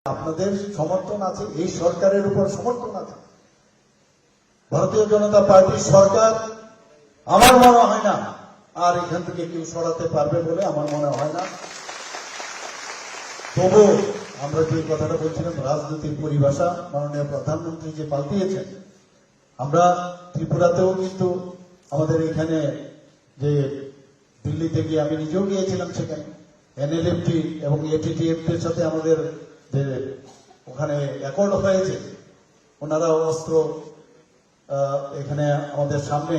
আপনাদের সমর্থন আছে, এই সরকারের উপর সমর্থন আছে। ভারতীয় জনতা পার্টির সরকার আমার মনে হয় না আর এখান থেকে কেউ সরাতে পারবে বলে আমার মনে হয় না। তবু আমরা যে কথাটা বলছিলাম, রাজনীতির পরিভাষা মাননীয় প্রধানমন্ত্রী যে পাল্টিয়েছেন, আমরা ত্রিপুরাতেও কিন্তু আমাদের এখানে যে দিল্লিতে গিয়ে আমি নিজেও গিয়েছিলাম, সেখানে এনএলএফটি এবং এটিটিএফটির সাথে আমাদের যে ওখানে অ্যাকর্ড হয়েছে, ওনারা অস্ত্র এখানে আমাদের সামনে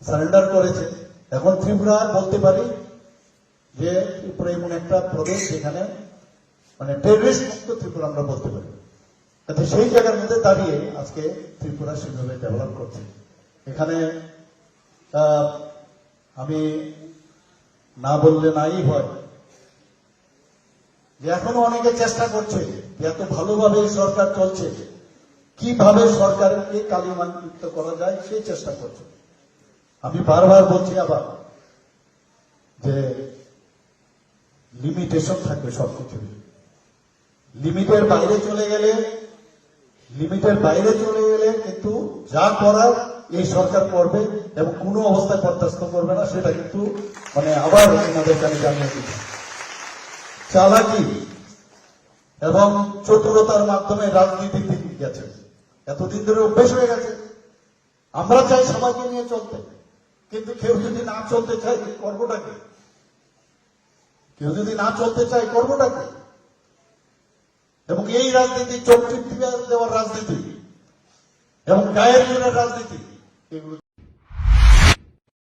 সারেন্ডার করেছে। এখন ত্রিপুরা বলতে পারি যে ত্রিপুরা এমন একটা প্রদেশ যেখানে মানে টেররিস্ট মুক্ত ত্রিপুরা আমরা বলতে পারি। সেই জায়গার মধ্যে দাঁড়িয়ে আজকে ত্রিপুরা সেভাবে ডেভেলপ করছে। এখানে আমি না বললে নাই হয় যে এখনো অনেকে চেষ্টা করছে যে এত ভালোভাবে সরকার চলছে, কিভাবে সরকারকে কালিমালিপ্ত করা যায় সেই চেষ্টা করছে। আমি বারবার বলছি আবার যে লিমিটেশন থাকবে সবকিছু। লিমিটের বাইরে চলে গেলে কিন্তু যা করার এই সরকার করবে এবং কোনো অবস্থায় বরদাস্ত করবে না, সেটা কিন্তু মানে আবার আমাদের কাছে জানিয়ে দিচ্ছে। চালাকি এবং চতুরতার মাধ্যমে রাজনীতি দিকে গেছে, এতদিন ধরে অভ্যেস হয়ে গেছে। আমরা চাই সবাইকে নিয়ে চলতে, কিন্তু কেউ যদি না চলতে চায় করবোটাকে, এবং এই রাজনীতি চোখ টিপ দেওয়ার রাজনীতি এবং গায়ের জোরের রাজনীতি, এগুলো